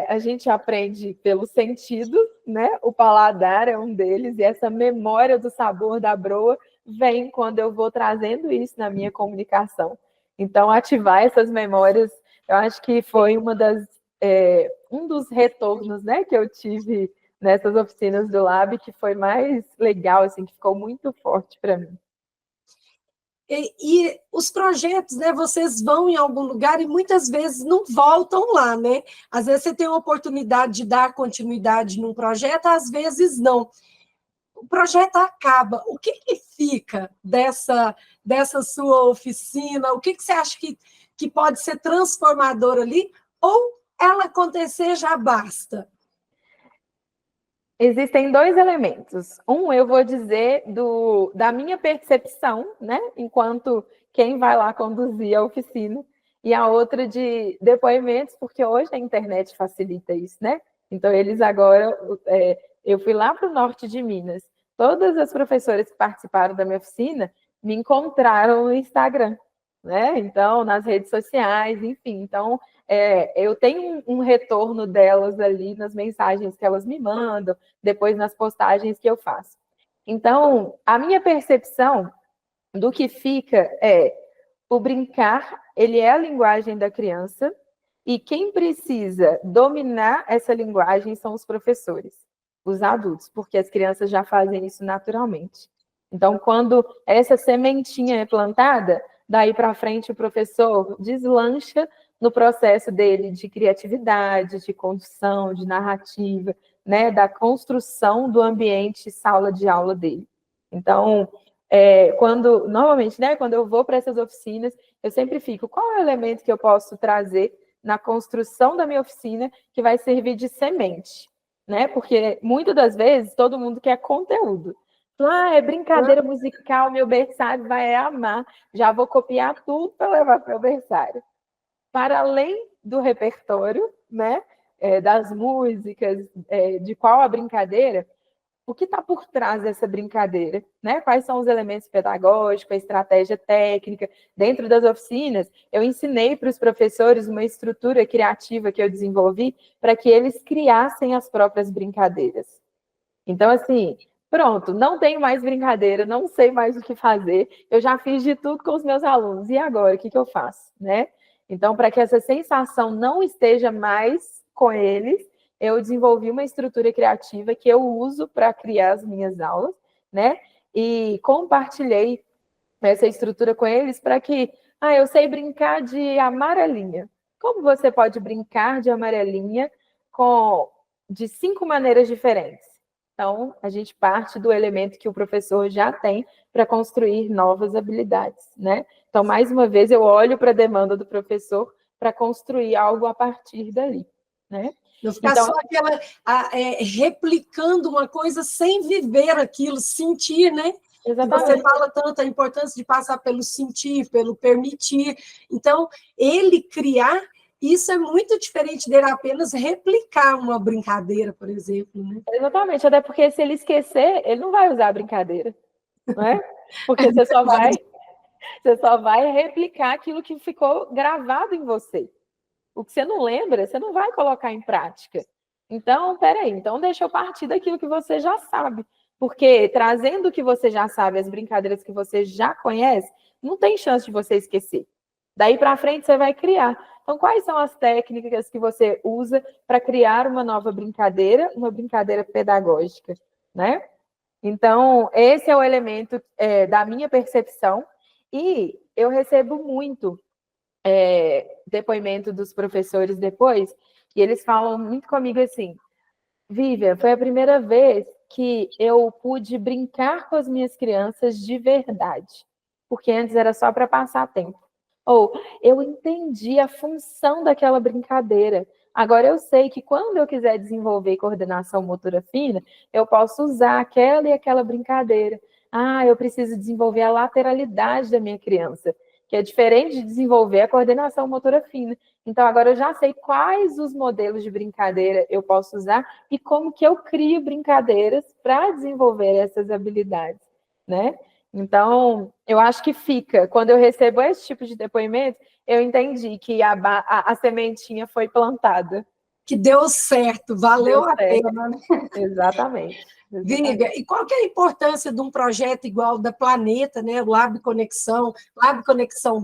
a gente aprende pelo sentido, né? O paladar é um deles, e essa memória do sabor da broa vem quando eu vou trazendo isso na minha comunicação. Então, ativar essas memórias, eu acho que foi um dos retornos, né, que eu tive nessas oficinas do Lab, que foi mais legal, assim, que ficou muito forte para mim. E os projetos, né? Vocês vão em algum lugar e muitas vezes não voltam lá, né? Às vezes você tem a oportunidade de dar continuidade num projeto, às vezes não. O projeto acaba. O que fica dessa sua oficina? O que você acha que pode ser transformador ali? Ou ela acontecer já basta? Existem dois elementos. Um, eu vou dizer da minha percepção, né, enquanto quem vai lá conduzir a oficina, e a outra de depoimentos, porque hoje a internet facilita isso, né? Então, eles agora... eu fui lá para o norte de Minas. Todas as professoras que participaram da minha oficina me encontraram no Instagram, né? Então, nas redes sociais, enfim. Então, eu tenho um retorno delas ali nas mensagens que elas me mandam, depois nas postagens que eu faço. Então, a minha percepção do que fica o brincar, ele é a linguagem da criança, e quem precisa dominar essa linguagem são os professores, os adultos, porque as crianças já fazem isso naturalmente. Então, quando essa sementinha é plantada, daí para frente o professor deslancha no processo dele de criatividade, de condução, de narrativa, né, da construção do ambiente sala de aula dele. Então, normalmente, né, quando eu vou para essas oficinas, eu sempre fico, qual é o elemento que eu posso trazer na construção da minha oficina que vai servir de semente? né? Porque muitas das vezes todo mundo quer conteúdo. É brincadeira musical, meu berçário vai amar, já vou copiar tudo para levar para o berçário. Para além do repertório, né? Das músicas, de qual a brincadeira, o que está por trás dessa brincadeira, né? Quais são os elementos pedagógicos, a estratégia técnica. Dentro das oficinas, eu ensinei para os professores uma estrutura criativa que eu desenvolvi para que eles criassem as próprias brincadeiras. Então, assim, pronto, não tenho mais brincadeira, não sei mais o que fazer, eu já fiz de tudo com os meus alunos, e agora, o que eu faço, né? Então, para que essa sensação não esteja mais com eles, eu desenvolvi uma estrutura criativa que eu uso para criar as minhas aulas, né? E compartilhei essa estrutura com eles para que, eu sei brincar de amarelinha. Como você pode brincar de amarelinha de 5 maneiras diferentes? Então, a gente parte do elemento que o professor já tem para construir novas habilidades, né? Então, mais uma vez, eu olho para a demanda do professor para construir algo a partir dali, né? Não ficar só replicando uma coisa sem viver aquilo, sentir, né? Exatamente. Que você fala tanto a importância de passar pelo sentir, pelo permitir. Então, ele criar, isso é muito diferente dele apenas replicar uma brincadeira, por exemplo, né? Exatamente, até porque se ele esquecer, ele não vai usar a brincadeira, não é? Porque você só vai replicar aquilo que ficou gravado em você. O que você não lembra, você não vai colocar em prática. Então, peraí, então deixa eu partir daquilo que você já sabe. Porque trazendo o que você já sabe, as brincadeiras que você já conhece, não tem chance de você esquecer. Daí para frente você vai criar. Então, quais são as técnicas que você usa para criar uma nova brincadeira, uma brincadeira pedagógica, né? Então, esse é o elemento da minha percepção. E eu recebo muito depoimento dos professores depois, e eles falam muito comigo assim: Vivian, foi a primeira vez que eu pude brincar com as minhas crianças de verdade, porque antes era só para passar tempo. Ou eu entendi a função daquela brincadeira. Agora eu sei que quando eu quiser desenvolver coordenação motora fina, eu posso usar aquela e aquela brincadeira. Eu preciso desenvolver a lateralidade da minha criança, que é diferente de desenvolver a coordenação motora fina. Então, agora eu já sei quais os modelos de brincadeira eu posso usar e como que eu crio brincadeiras para desenvolver essas habilidades, né? Então, eu acho que fica. Quando eu recebo esse tipo de depoimento, eu entendi que a sementinha foi plantada. Que deu certo, valeu a pena, né? Exatamente. Vivian, e qual que é a importância de um projeto igual da Planeta, né? O Lab Conexão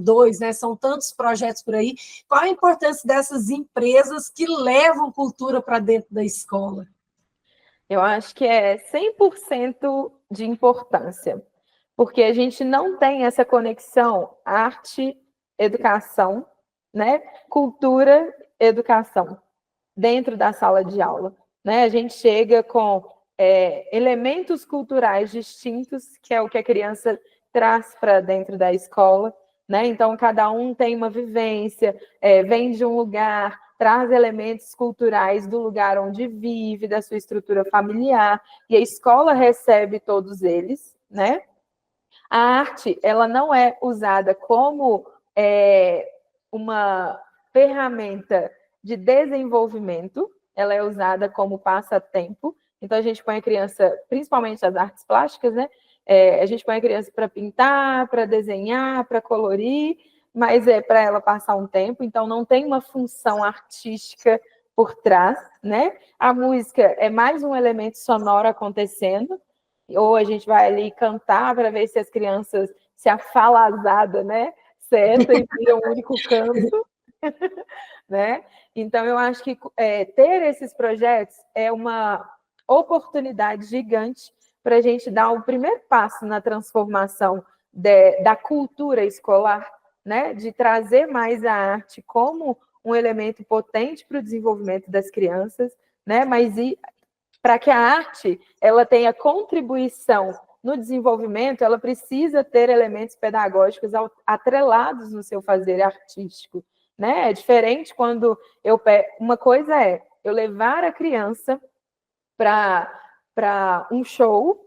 2, né? São tantos projetos por aí. Qual a importância dessas empresas que levam cultura para dentro da escola? Eu acho que é 100% de importância, porque a gente não tem essa conexão arte-educação, né? Cultura, educação, dentro da sala de aula, né? A gente chega com elementos culturais distintos, que é o que a criança traz para dentro da escola, né? Então, cada um tem uma vivência, vem de um lugar, traz elementos culturais do lugar onde vive, da sua estrutura familiar, e a escola recebe todos eles, né? A arte, ela não é usada como uma ferramenta de desenvolvimento, ela é usada como passatempo. Então, a gente põe a criança, principalmente as artes plásticas, né? A gente põe a criança para pintar, para desenhar, para colorir, mas é para ela passar um tempo, então não tem uma função artística por trás, né? A música é mais um elemento sonoro acontecendo, ou a gente vai ali cantar para ver se as crianças se afalazada, né? Senta e vira um único canto, né? Então, eu acho que ter esses projetos é uma oportunidade gigante para a gente dar o primeiro passo na transformação da cultura escolar, né? De trazer mais a arte como um elemento potente para o desenvolvimento das crianças, né? Mas para que a arte ela tenha contribuição no desenvolvimento, ela precisa ter elementos pedagógicos atrelados no seu fazer artístico, né? É diferente quando uma coisa é eu levar a criança para um show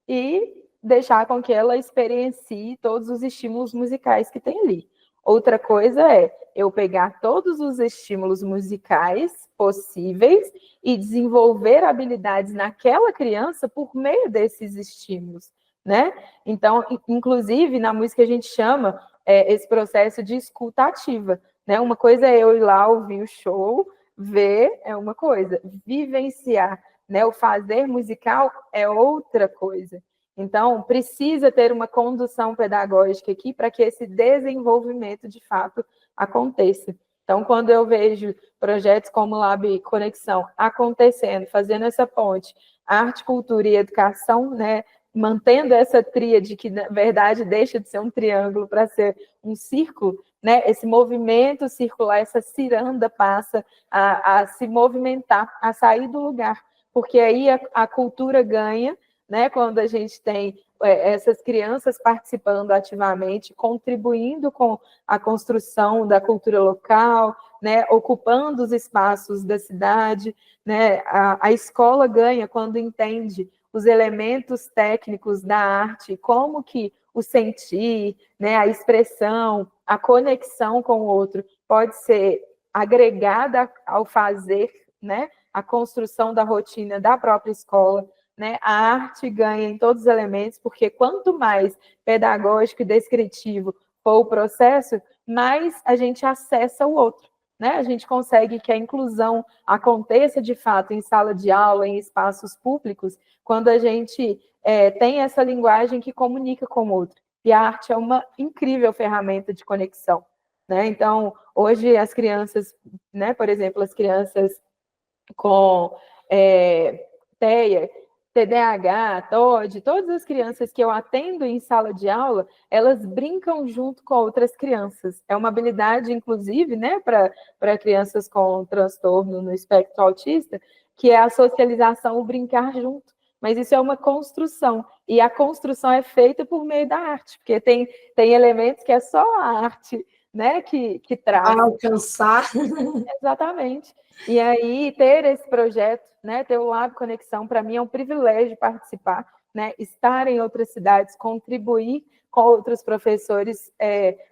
e deixar com que ela experiencie todos os estímulos musicais que tem ali. Outra coisa é eu pegar todos os estímulos musicais possíveis e desenvolver habilidades naquela criança por meio desses estímulos, né? Então, inclusive, na música a gente chama esse processo de escuta ativa, né? Uma coisa é eu ir lá ouvir o show, ver é uma coisa, vivenciar, né? O fazer musical é outra coisa. Então, precisa ter uma condução pedagógica aqui para que esse desenvolvimento, de fato, aconteça. Então, quando eu vejo projetos como o Lab Conexão acontecendo, fazendo essa ponte, arte, cultura e educação, né, mantendo essa tríade que, na verdade, deixa de ser um triângulo para ser um círculo, né, esse movimento circular, essa ciranda passa a se movimentar, a sair do lugar, porque aí a cultura ganha, né, quando a gente tem essas crianças participando ativamente, contribuindo com a construção da cultura local, né, ocupando os espaços da cidade, né, a escola ganha quando entende os elementos técnicos da arte, como que o sentir, né, a expressão, a conexão com o outro pode ser agregada ao fazer, né, a construção da rotina da própria escola, né? A arte ganha em todos os elementos, porque quanto mais pedagógico e descritivo for o processo, mais a gente acessa o outro, né? A gente consegue que a inclusão aconteça de fato em sala de aula, em espaços públicos, quando a gente tem essa linguagem que comunica com o outro. E a arte é uma incrível ferramenta de conexão, né? Então, hoje as crianças, né, por exemplo, as crianças com TEA, TDAH, TOD, todas as crianças que eu atendo em sala de aula, elas brincam junto com outras crianças. É uma habilidade, inclusive, né, para crianças com transtorno no espectro autista, que é a socialização, o brincar junto. Mas isso é uma construção, e a construção é feita por meio da arte, porque tem elementos que é só a arte, né, que traz. A alcançar. Exatamente. E aí, ter esse projeto, né, ter o Lab Conexão, para mim é um privilégio participar, né, estar em outras cidades, contribuir com outros professores,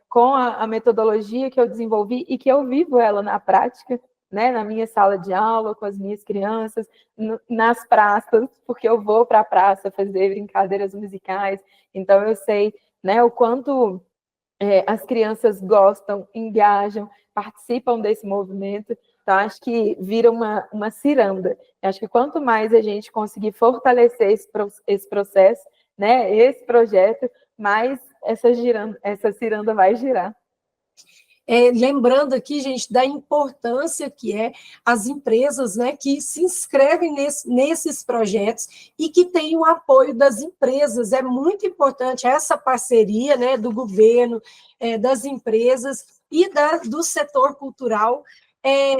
com a metodologia que eu desenvolvi e que eu vivo ela na prática, né, na minha sala de aula, com as minhas crianças, nas praças, porque eu vou para a praça fazer brincadeiras musicais, então eu sei, né, o quanto as crianças gostam, engajam, participam desse movimento. Então, acho que vira uma ciranda. Acho que quanto mais a gente conseguir fortalecer esse processo, né, esse projeto, mais essa ciranda vai girar. Lembrando aqui, gente, da importância que é as empresas, né, que se inscrevem nesses projetos e que têm o apoio das empresas. É muito importante essa parceria, né, do governo, das empresas e do setor cultural,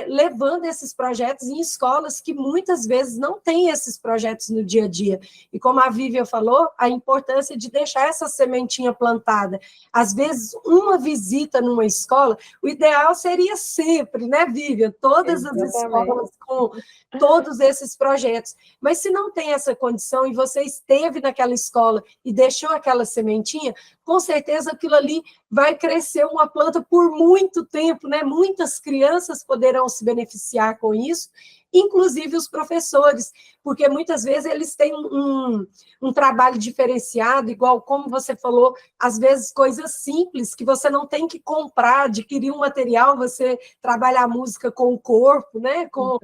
levando esses projetos em escolas que muitas vezes não têm esses projetos no dia a dia. E como a Vivian falou, a importância de deixar essa sementinha plantada. Às vezes, uma visita numa escola, o ideal seria sempre, né, Vivian? Todas as escolas com todos esses projetos. Mas se não tem essa condição e você esteve naquela escola e deixou aquela sementinha, com certeza aquilo ali vai crescer uma planta por muito tempo, né? Muitas crianças poderão se beneficiar com isso, inclusive os professores, porque muitas vezes eles têm um trabalho diferenciado, igual como você falou, às vezes coisas simples, que você não tem que comprar, adquirir um material, você trabalha a música com o corpo, né? Com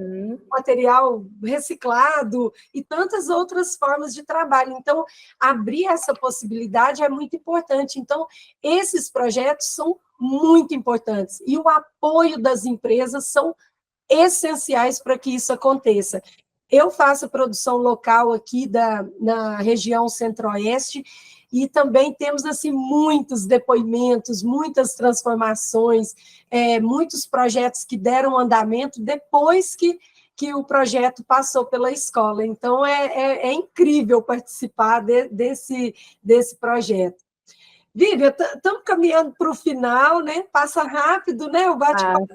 material reciclado e tantas outras formas de trabalho. Então, abrir essa possibilidade é muito importante. Então, esses projetos são muito importantes, e o apoio das empresas são essenciais para que isso aconteça. Eu faço produção local aqui na região centro-oeste, e também temos assim muitos depoimentos, muitas transformações, muitos projetos que deram andamento depois que o projeto passou pela escola. Então, é incrível participar desse projeto. Vivian, estamos caminhando para o final, né? Passa rápido, né? O bate-papo.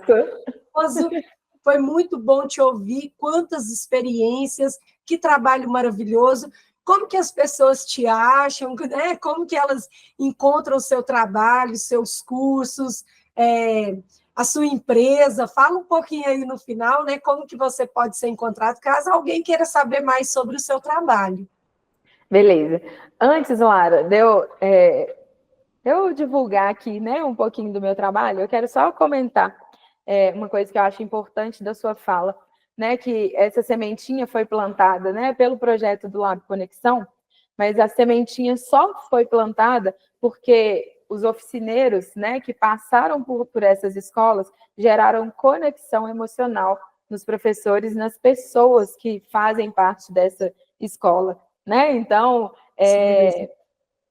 Foi muito bom te ouvir, quantas experiências, Que trabalho maravilhoso! Como que as pessoas te acham, né? Como que elas encontram o seu trabalho, seus cursos, a sua empresa? Fala um pouquinho aí no final, né? Como que você pode ser encontrado, caso alguém queira saber mais sobre o seu trabalho. Beleza. Antes, Lara, eu divulgar aqui, né, um pouquinho do meu trabalho, eu quero só comentar uma coisa que eu acho importante da sua fala, né, que essa sementinha foi plantada, né, pelo projeto do Lab Conexão, mas a sementinha só foi plantada porque os oficineiros, né, que passaram por essas escolas geraram conexão emocional nos professores, nas pessoas que fazem parte dessa escola, né? Então,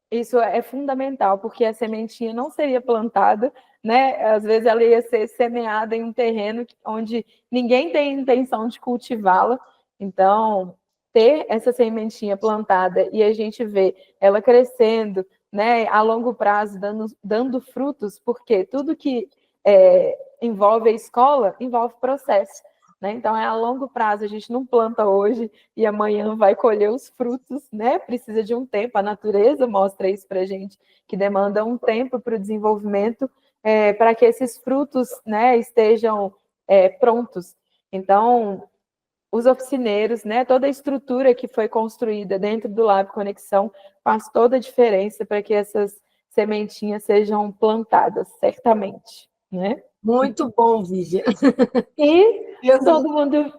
isso é fundamental, porque a sementinha não seria plantada, né? Às vezes ela ia ser semeada em um terreno onde ninguém tem intenção de cultivá-la. Então, ter essa sementinha plantada e a gente ver ela crescendo, né, a longo prazo, dando frutos, porque tudo que envolve a escola envolve processo. Né? Então, é a longo prazo, a gente não planta hoje e amanhã vai colher os frutos, né? Precisa de um tempo, a natureza mostra isso para a gente, que demanda um tempo para o desenvolvimento, para que esses frutos, né, estejam prontos. Então, os oficineiros, né, toda a estrutura que foi construída dentro do Lab Conexão faz toda a diferença para que essas sementinhas sejam plantadas, certamente. Né? Muito bom, Vivian. E todo mundo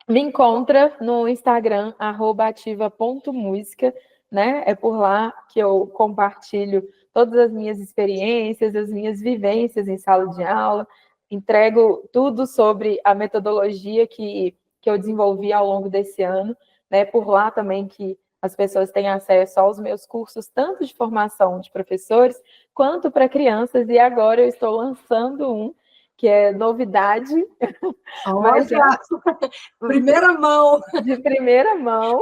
me encontra no Instagram, @ativa.música, né? É por lá que eu compartilho todas as minhas experiências, as minhas vivências em sala de aula, entrego tudo sobre a metodologia que eu desenvolvi ao longo desse ano, né? Por lá também que as pessoas têm acesso aos meus cursos, tanto de formação de professores, quanto para crianças, e agora eu estou lançando um, que é novidade, mas primeira mão. De primeira mão,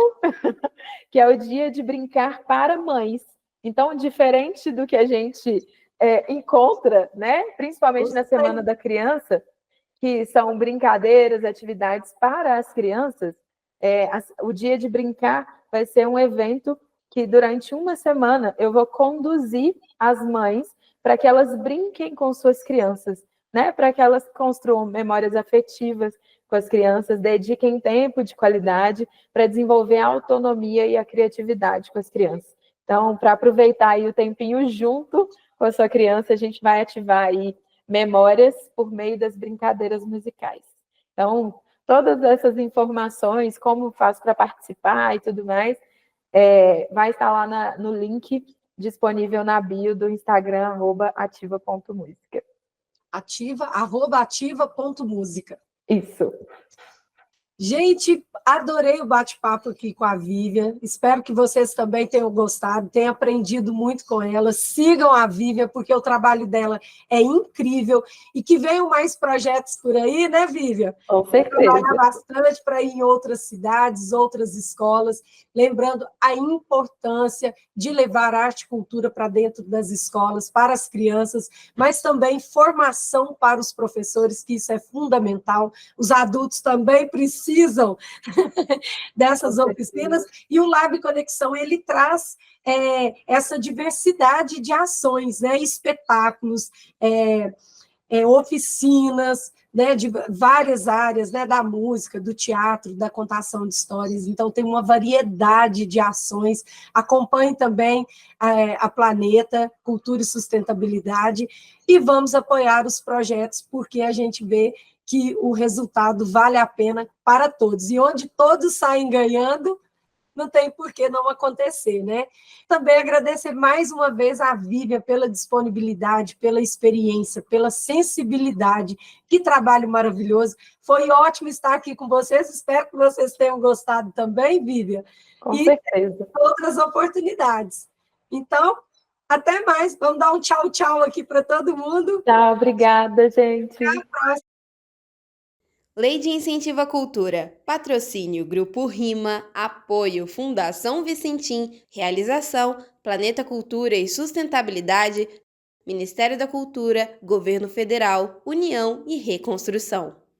que é o dia de brincar para mães. Então, diferente do que a gente encontra, né, principalmente na Semana da Criança, que são brincadeiras, atividades para as crianças, o dia de brincar vai ser um evento que durante uma semana eu vou conduzir as mães para que elas brinquem com suas crianças, né? Para que elas construam memórias afetivas com as crianças, dediquem tempo de qualidade para desenvolver a autonomia e a criatividade com as crianças. Então, para aproveitar aí o tempinho junto com a sua criança, a gente vai ativar aí memórias por meio das brincadeiras musicais. Então, todas essas informações, como faço para participar e tudo mais, vai estar lá no link disponível na bio do Instagram, @ativa.música. @ativa.música. Isso. Gente, adorei o bate-papo aqui com a Vivian. Espero que vocês também tenham gostado, tenham aprendido muito com ela. Sigam a Vivian, porque o trabalho dela é incrível. E que venham mais projetos por aí, né, Vivian? Com certeza. Trabalhar bastante para ir em outras cidades, outras escolas. Lembrando a importância de levar arte e cultura para dentro das escolas, para as crianças, mas também formação para os professores, que isso é fundamental. Os adultos também precisam dessas oficinas, e o Lab Conexão ele traz essa diversidade de ações, né? Espetáculos, oficinas, né? De várias áreas, né? Da música, do teatro, da contação de histórias. Então, tem uma variedade de ações. Acompanhe também a Planeta, Cultura e Sustentabilidade, e vamos apoiar os projetos, porque a gente vê que o resultado vale a pena para todos. E onde todos saem ganhando, não tem por que não acontecer, né? Também agradecer mais uma vez a Vivian pela disponibilidade, pela experiência, pela sensibilidade. Que trabalho maravilhoso. Foi ótimo estar aqui com vocês. Espero que vocês tenham gostado também, Vivian. Com certeza. Outras oportunidades. Então, até mais. Vamos dar um tchau, tchau aqui para todo mundo. Tchau, obrigada, gente. Até a próxima. Lei de Incentivo à Cultura. Patrocínio Grupo Rima. Apoio Fundação Vicentim. Realização Planeta Cultura e Sustentabilidade. Ministério da Cultura, Governo Federal, União e Reconstrução.